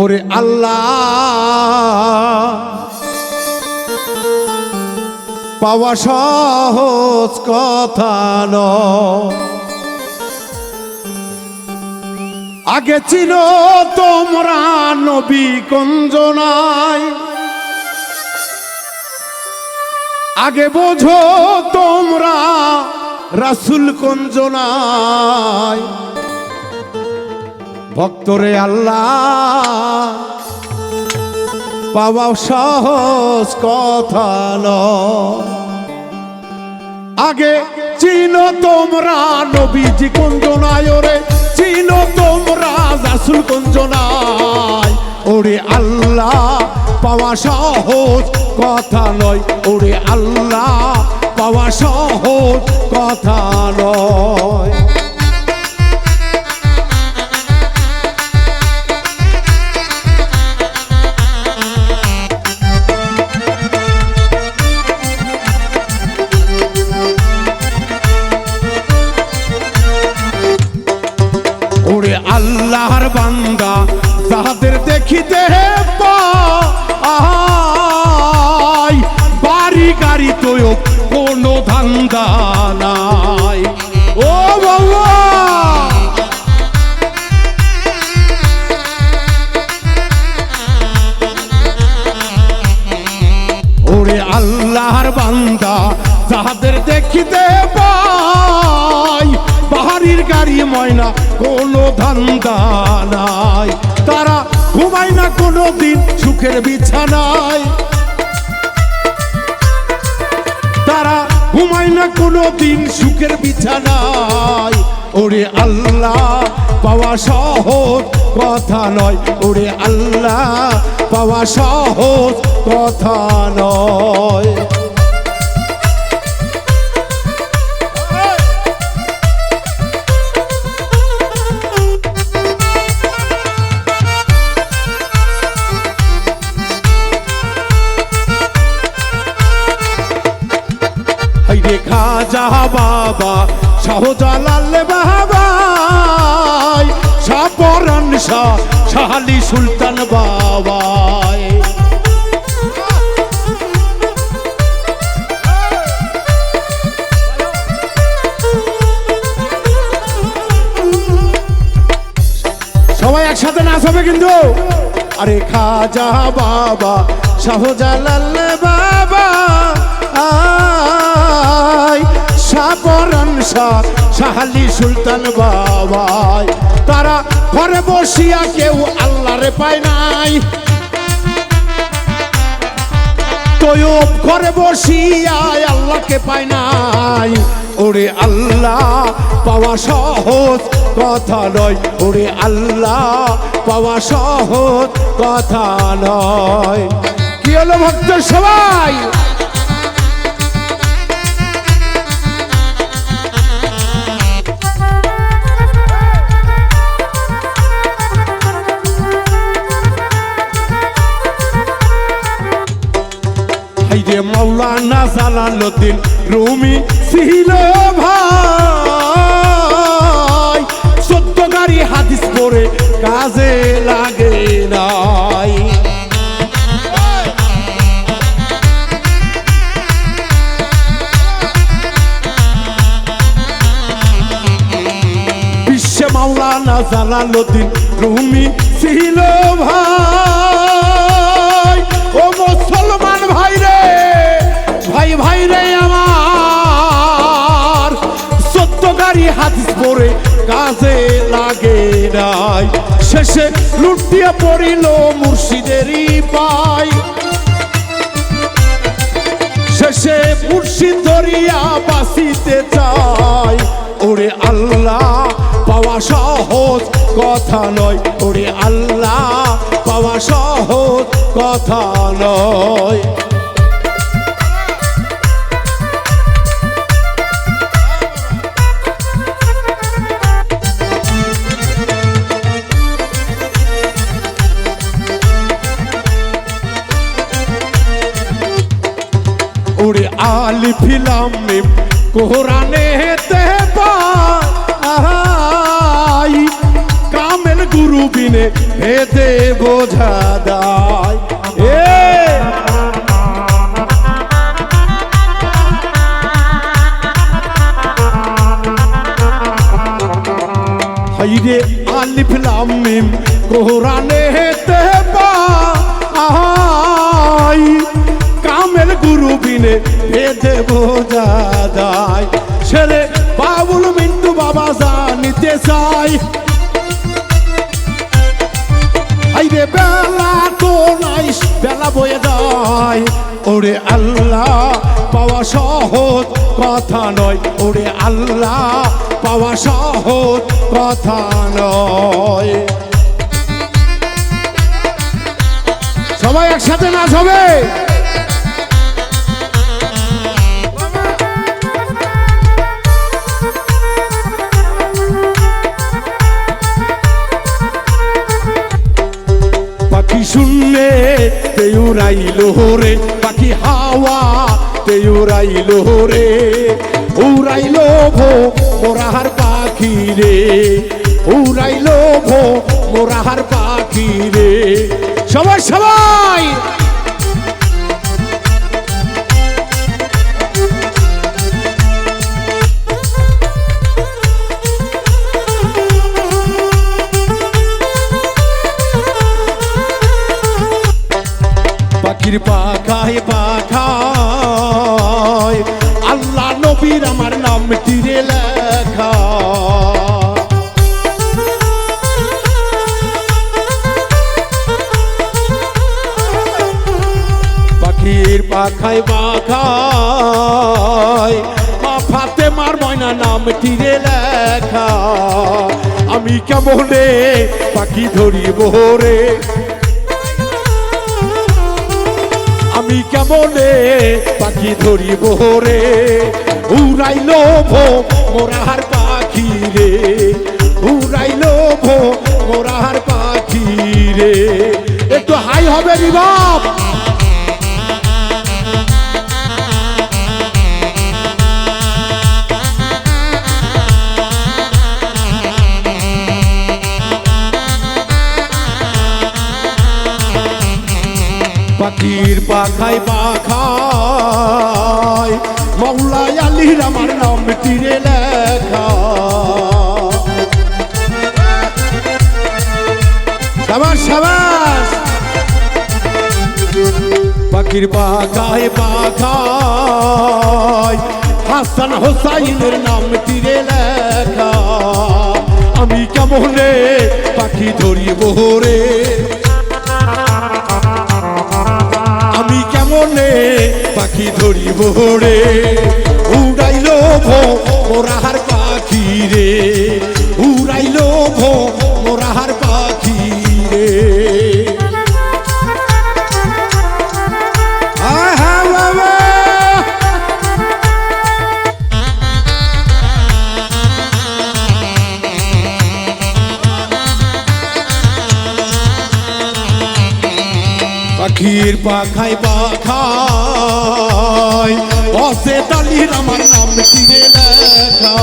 ওরে আল্লাহ পাওয়া সহজ কথা নয়। আগে ছিল তোমরা নবী কুঞ্জনায়, আগে বোঝো তোমরা রাসূল কুঞ্জনায়। ভক্তরে আল্লাহ পাওয়া সহজ কথা নয়। আগে চিনো তোমরা নবীজি কুঞ্জনায়, ওরে চিনো তোমরা রাসূল কুঞ্জনায়। ওরে আল্লাহ পাওয়া সহজ কথা নয়, ওরে আল্লাহ পাওয়া সহজ কথা নয়। ওরে আল্লাহর বান্দা যাদের দেখিতে পাই, বাড়ি গাড়ি তো কোনো ধান্দা নাই। ও বাবা ওরে আল্লাহর বান্দা যাদের দেখিতে পাই, বাড়ির গাড়ি ময়না কোনো ধান্দা নাই। তারা ঘুমায় না কোনো দিন সুখের বিছানায়, তারা ঘুমায় না কোনো দিন সুখের বিছানায়। ওরে আল্লাহ পাওয়া সহজ কথা নয়, ওরে আল্লাহ পাওয়া সহজ কথা নয়। খাজা বাবা শাহজালাল বাবা, শাহপরান শাহ শাহালি সুলতান বাবা। সবাই একসাথে নাচ হবে কিন্তু। আরে খাজা বাবা শাহজালাল বাবা, শাহপরান শাহ শাহালি সুলতান বাবা। তারা ঘরে বসিয়া কেউ আল্লাহরে পায় নাই, তয়ব ঘরে বসিয়া আল্লাহকে পায় নাই। ওরে আল্লাহ পাওয়া সহজ কথা নয়, ওরে আল্লাহ পাওয়া সহজ কথা নয়। কি হলো ভক্ত সবাই? মাওলানা জালালউদ্দিন রুমি ছিল ভাই, 14 গাড়ি হাদিস পড়ে কাজে লাগে নাই। বিশ্বে মাওলানা জালালউদ্দিন রুমি ছিল ভাই। ও মুসলমান ভাই রে, ভাই ভাই রে আমার, 14 গাড়ি হাদিস পড়ে কাজে লাগে নাই। শেষে লুটিয়া পড়িল মুর্শিদেরই পাই, শেষে মুর্শিদ ধরিয়া বাঁচিতে চাই। ওরে আল্লাহ পাওয়া সহজ কথা নয়, ওরে আল্লাহ পাওয়া সহজ কথা নয়। ওরে আলিফ লাম মিম কোরআনে তে পাই, কামেল গুরু বিনে ভেদে বোঝা দায়। হাইরে আলিফ লাম মিম কোরআনে হেতে পাই, কামেল গুরু বিনে ভেদে বোঝা দায়। ছেলে বাবুল মিন্টু বাবা জানিতে চাই, হাইরে বেলা তো নাই বেলা বয়ে যায়। ওরে আল্লাহ পাওয়া সহজ কথা নয়, ওরে আল্লাহ পাওয়া সহজ কথা নয়। সবাই একসাথে নাচ হবে। পাখি শূন্যে তে উড়াইলো রে, পাখি হাওয়া তে উড়াইলো রে, উড়াইলো ভো মোরাহার পাখি রে, উড়াইলো ভো মোরাহার পাখি রে। সবাই সবাই পাখির পাখায় পাখায় আল্লাহ নবীর আমার নাম তীরে লেখা। পাখির পাখায় পাখায় মা ফাতেমার ময়না নাম তীরে লেখা। আমি কেমনে পাখি ধরিব রে, আমি কেমনে পাখি ধরিব রে, উড়াইলো ভো মোরাহার পাখি রে, উড়াইলো ভো মোরাহার পাখি রে। একটু হাই হবে রিবাব। পাখির পাখায় পাখায় মৌলা আলীর আমার নাম তীরে লেখা। সাবাস সাবাস। পাখির পাখায় পাখায় হাসান হোসাইনের নাম তীরে লেখা। আমি কেমনে পাখি ধরিব রে, আমি কেমনে পাখি ধরিব রে, উড়াইলো ভো মোরাহার পাখি রে, উড়াইলো ভো মোরাহার পাখি রে। পাখির পাখায় পাখায় বসে তালির আমার নাম তীরে লেখা।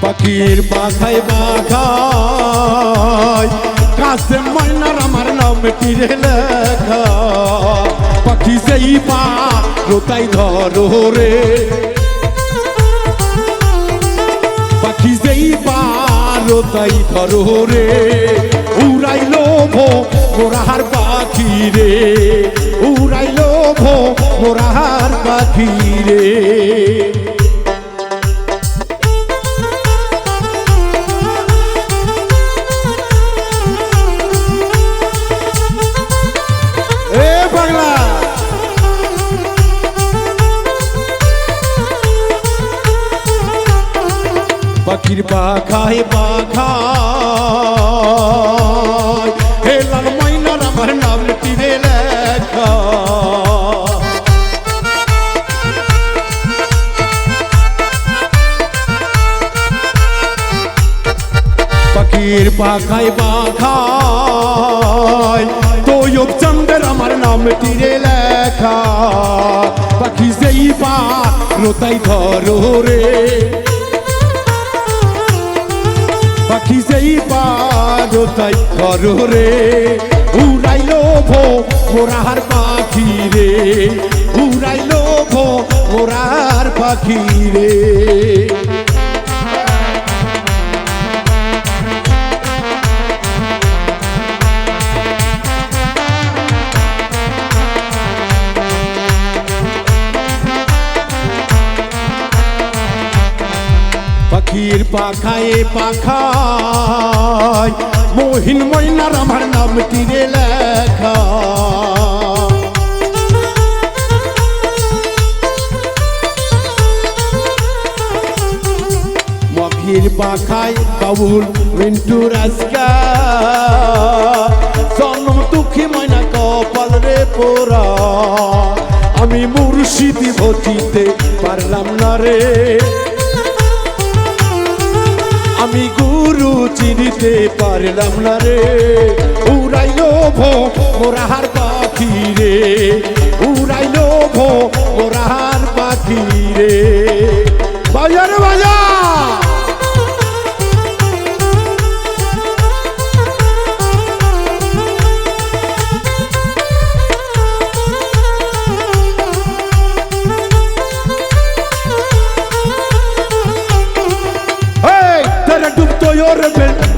পাখির পাখায় পাখায় কাসেম ময়নার আমার নাম তীরে লেখা। পাখি সেই পা রোতাই ধরো রে, পাখি যেই পারো তাই ধরো রে, উড়াইলো ভো মোরাহার পাখি রে, উড়াইলো ভো মোরাহার পাখি রে। এ পাগলা পাখির পাখায় পাখায় হে লাল ময়নার আমার নাম তীরে লেখা। পাখির পাখায় পাখায় তৈয়ব চন্দ্রের আমার নাম তীরে লেখা। পাখি যেই পার তাই ধরো রে, পাখি যেই পার তাই ধরো রে, উড়াইলো মোরার পাখি রে, উড়াইলো মোরার পাখি রে। পাখির পাখায় পাখায় মহিন ময়নার আমার নাম তীরে লেখা, পাখির পাখায় বাবুল মিন্টু রাজকা, জন্ম দুঃখী ময়না কপাল রে পোড়া, আমি মুর্শিদি ভজিতে পারলাম না রে, আমি গুরু চিনিতে পারলাম না রে, উড়াইলো মোরার পাখি রে, উড়াইলো মোরার পাখি রে। বাজার বাজা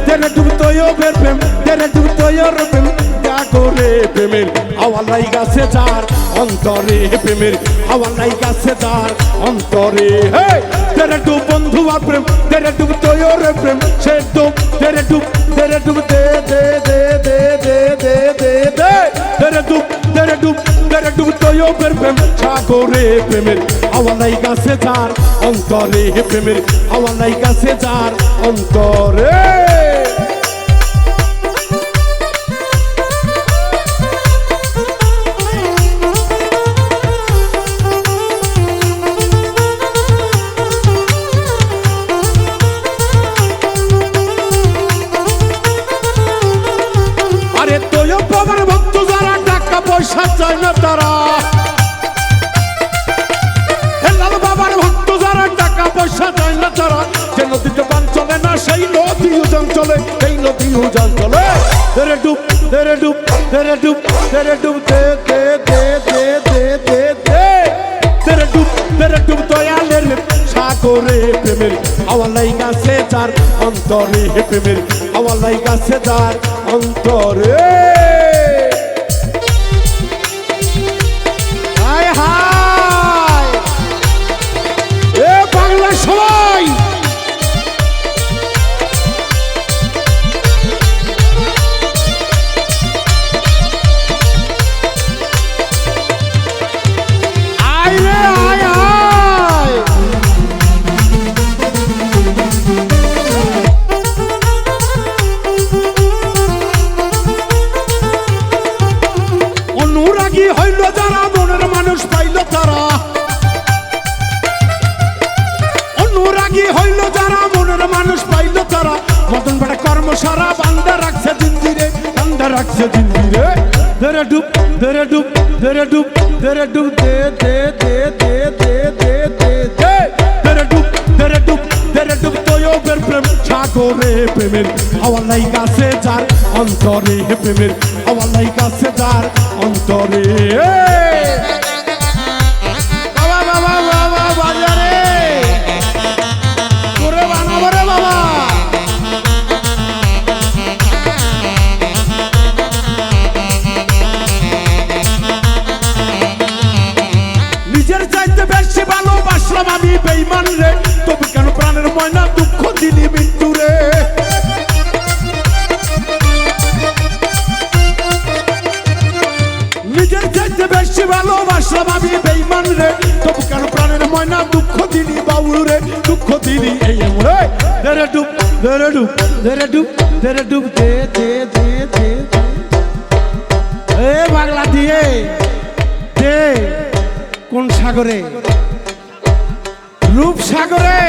तेरे डूबतो यो प्रेम, तेरे डूबतो यो प्रेम, जागो रे प्रेमेर आवाज लाइगा से जार अंतरे प्रेमेर आवाज लाइगा से जार अंतरे। हे तेरे डूब बंधु और प्रेम, तेरे डूबतो यो प्रेम, से डूब तेरे डूब दे दे दे दे दे दे दे दे, तेरे डूबतो यो प्रेम, जागो रे प्रेमेर आवाज लाइगा से जार अंतरे प्रेमेर आवाज लाइगा से जार अंतरे। পয়সা চায় না তারা, লাল বাবার ভক্ত যারা টাকা পয়সা চায় না তারা, যে নদীতে বান চলে না সেই নদী উজান চলে, সেই নদী উজান চলে। তেরে ডুব তেরে ডুব তেরে ডুব তেরে ডুব দে দে দে দে দে দে দে, তেরে ডুব দয়ালের সাগরে প্রেমের আওয়াজ লাইগা সে যার অন্তরে প্রেমের আওয়াজ লাইগা সে যার অন্তরে। সবাই আয় রে আয় আয়, অনুরাগী হইল যারা মনের মানুষ পাইল তারা, অনুরাগী হইল যারা মনের মানুষ পাইল তারা, মদন বেড়া কর্ম সারা বান্দা রাখছে জিন্দিরে, বান্দা রাখছে জিন্দিরে। তেরে ডুব তেরে ডুব তেরে ডুব তেরে ডুব দে দে দে দে দে দে দে দে, তেরে ডুব তেরে ডুব তোয়ো প্রেম সাগরে প্রেমের আওয়াজ লাইগা সে যার অন্তরে প্রেমের আওয়াজ লাইগা সে যার অন্তরে। বাবা বাবা বাবা বাজারে নিজের চাইতে বেশি ভালোবাসলাম আমি বেঈমান রে, তবু কেন প্রাণের ময়না দুঃখ দিলি মৃত্যু রে। নিজের চাইতে বেশি ভালোবাসলাম আমি বেঈমান রে, তবু কেন প্রাণের ময়না দুঃখ দিলি বাউল রে, দুঃখ দিলি এই রে। তেরে ডুব তেরে ডুব তেরে ডুব তেরে ডুব দে দে দে দে, এ পাগলা দিয়ে দে কোন সাগরে, রূপ সাগরে।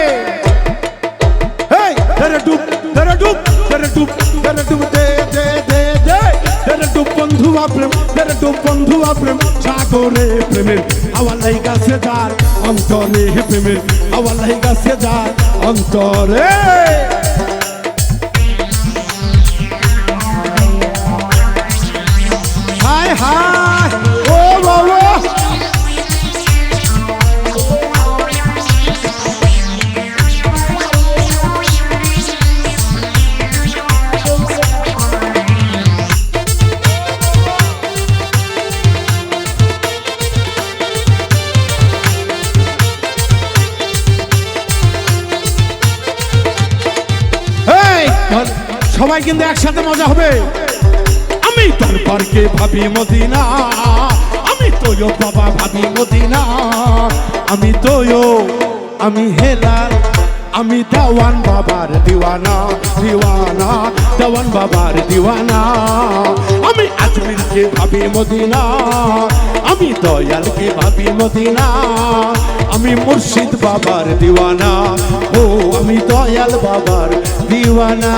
তেরে ডুব তেরে ডুব তেরে ডুব তেরে ডুব দে দে দে দে, তেরে ডুব বন্ধু প্রেম তেরে তো বন্ধু প্রেম সাগরে প্রেমের হাওয়া লাইগাছে যার অন্তরে প্রেমের হাওয়া লাইগাছে যার অন্তরে হায় হায় ও বাবা সবাই কিন্তু একসাথে মজা হবে আমি দরবারকে ভাবি মদিনা আমি তোয়ো বাবা ভাবি মদিনা আমি তোয়ো আমি হেলাল আমি দেওয়ান বাবার দিওয়ানা দিওয়ানা দেওয়ান বাবার দিওয়ানা আমি আজমিরকে ভাবি মদিনা আমি দয়ালকে ভাবি মদিনা আমি মুর্শিদ বাবার দিওয়ানা ও আমি দয়াল বাবার দিওয়ানা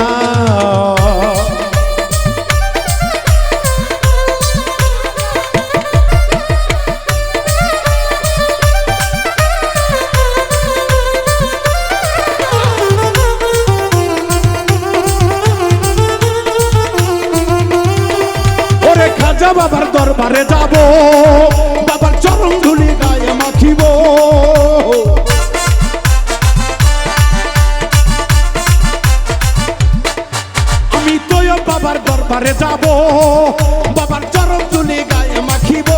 ওরে খাজা বাবার দরবারে যাব বাবার চরণ ধুলি গায়ে মাখিব আমি তোয় বাবার দরবারে যাব বাবার চরণ ধুলি গায়ে মাখিব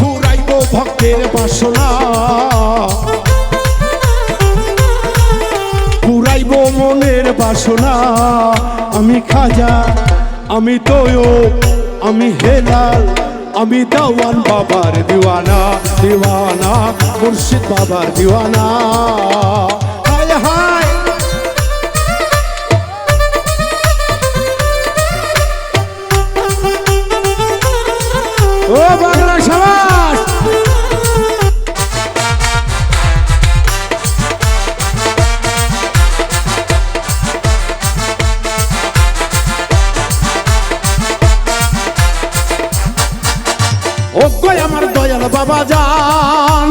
পুরাইব ভক্তের বাসনা পুরাইব মনের বাসনা আমি খাজা আমি তোয়ো আমি হেলাল আমি দেওয়ান বাবার দিওয়ানা দিওয়ানা মুর্শিদ বাবার দিওয়ানা হায় হায় ও বাংলা সমাজ ওগো আমার দয়াল বাবা জান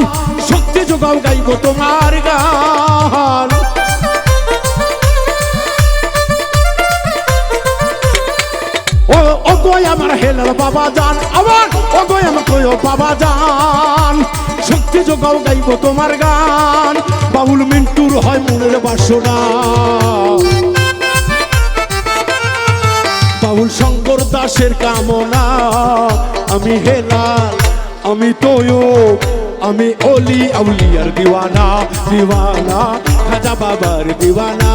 শক্তি যোগাও গাইব তোমার গান ওগো আমার হেলাল বাবা জান আবার ওগো আমার কয়ো বাবা জান শক্তি যোগাও গাইব তোমার গান বাউল মিন্টুর হয় মনের বাসনা বাউল শঙ্কর দাসের কামনা আমি হেলাল আমি তোয়ো আমি অলি আউলিয়ার দিওয়ানা দিওয়ানা খাজা বাবার দিওয়ানা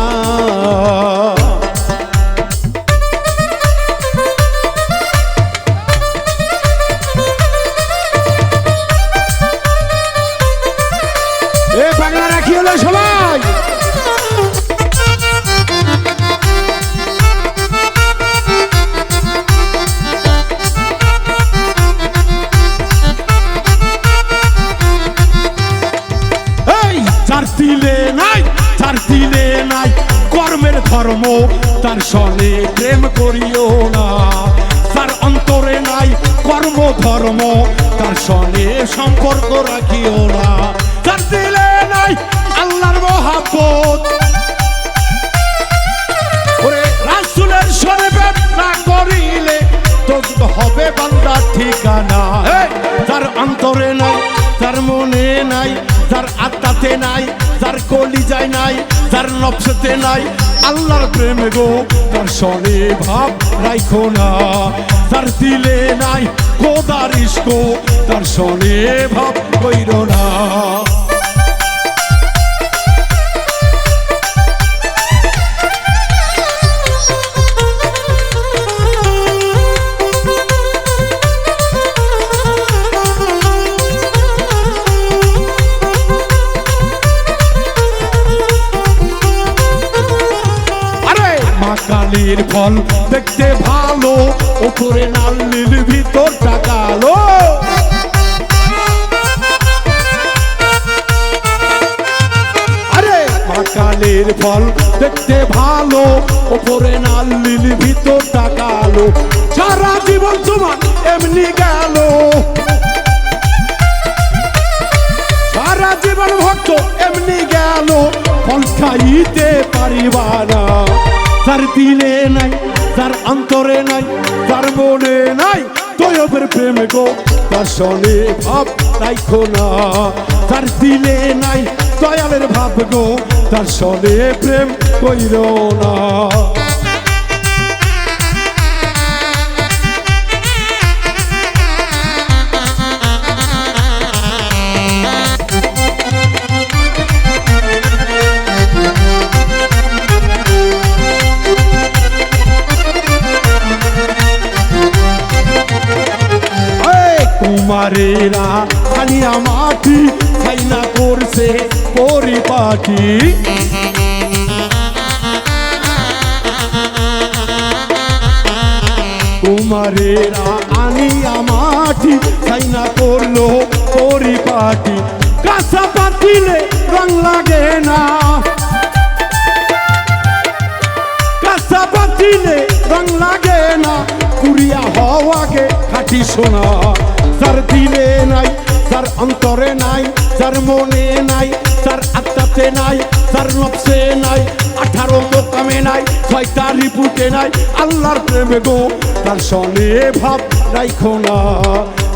এ বাংলা রাখি হলো সবাই তার দিলে নাই কর্মের ধর্ম তার সনে প্রেম করিও না তার অন্তরে নাই কর্ম ধর্ম তার সনে সম্পর্ক রাখিও না তার দিলে নাই আল্লাহর মহব্বত ওরে রাসূলের সনে প্রেম না করিলে দোজখ হবে বান্দার ঠিকানা তার অন্তরে নাই তার মনে নাই তার আত্মাতে নাই তার কলিজায় নাই তার নফসেতে নাই আল্লাহর প্রেম গো তার সনে ভাব রাখো না তার দিলে নাই খোদার ইশক তার সনে ভাব কইরো না কালির ফল দেখতে ভালো উপরে লাল নীল ভিতরটা কালো আরে মা কালী বাগানের ফল দেখতে ভালো, ওপরে নাল নীল ভিতরটা কালো, সারা জীবন তোমার এমনি গেল, সারা জীবন ভক্ত এমনি গেল, ফল খাইতে পারিবা না। যার দিলে নাই, যার অন্তরে নাই, যার মনে নাই তৈবের প্রেম গো, তার সনে ভাব রাইখো না। যার দিলে নাই দয়ালের ভাব গো, তার সনে প্রেম কইরো না। কুমারেরা খালিয়া মাটি খাইনা করছে পরিপাটি, কুমারেরা আনিয়া মাটি খাইনা করলো পরিপাটি, কাঁচা পাতিলে রং লাগে না, কাঁচা পাতিলে রং লাগে না, কুড়িয়া হওয়াকে খাটি সোনা। যার দিলে নাই, যার অন্তরে নাই, যার মনে নাই, যার আত্মাতে নাই, যার নফসে নাই, 18 মোকামে নাই, 6টা রিপুটে নাই, আল্লাহর প্রেমে গো, তার সনে ভাব রাইখো না।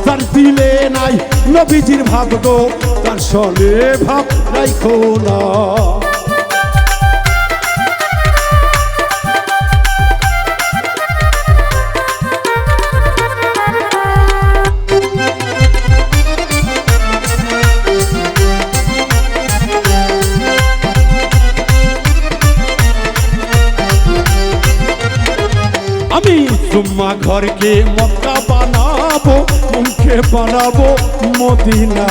যার দিলে নাই নবীজির ভাব গো, তার সনে ভাব রাইখো না। আমি জুম্মা ঘরকে মক্কা বানাবো, মুখে বানাবো মদিনা।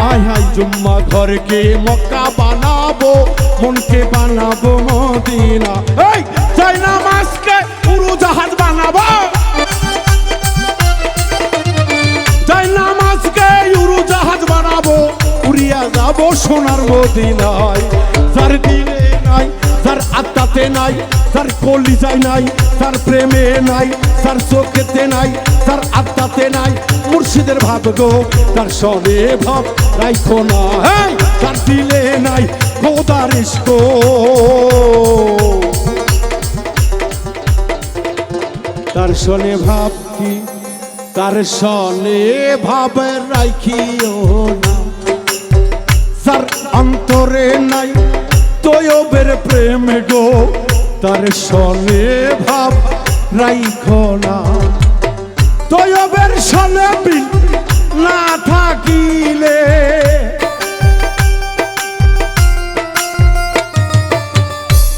আয় হায় জুম্মা ঘরকে মক্কা বানাবো, মনকে বানাবো মদিনা। এই চাই নামাজকে উড়োজাহাজ বানাবো, চাই নামাজকে উড়োজাহাজ বানাবো, উড়িয়া যাবো সোনার মদিনায়। যার দিলে নাই, যার আত্মাতে নাই, যার কলিজায় নাই, যার প্রেমে নাই, যার চোখেতে নাই, যার আত্মাতে নাই, মুর্শিদের ভাব গো, তার সনে ভাব রাইখো না। যার দিলে নাই খোদার ইশক, তার সনে ভাব কি, তার সনে ভাব রাইখিও না। যার অন্তরে নাই তৈবের প্রেম গো, তার সনে ভাব রাইখো না। তৈবের সনে বিল না থাকিলে,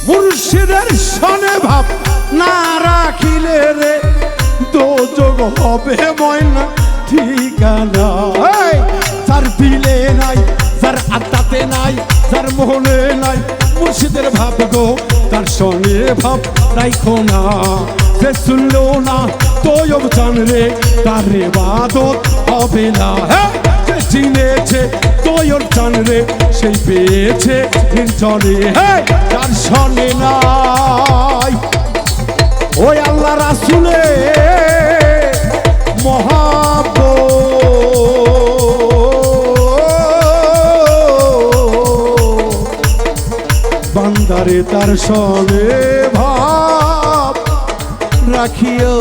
মুর্শিদের সনে ভাব না রাখিলে রে, দোজগ হবে ময়না ঠিকানা। যার দিলে নাই, যার আত্মাতে নাই, যার মনে নাই, মুর্শিদের ভাব গো, তার সনে ভাব রাইখো না। যে শুনলো না তৈব জানরে, তার ইবাদত হবে না। যে চিনেছে তৈব জানরে, সেই পেয়েছে নির্জনে। তার সনে নাই ওই আল্লাহ রাসূলে মহাব্বত, বান্দারে তার সনে ভাব রাখিও।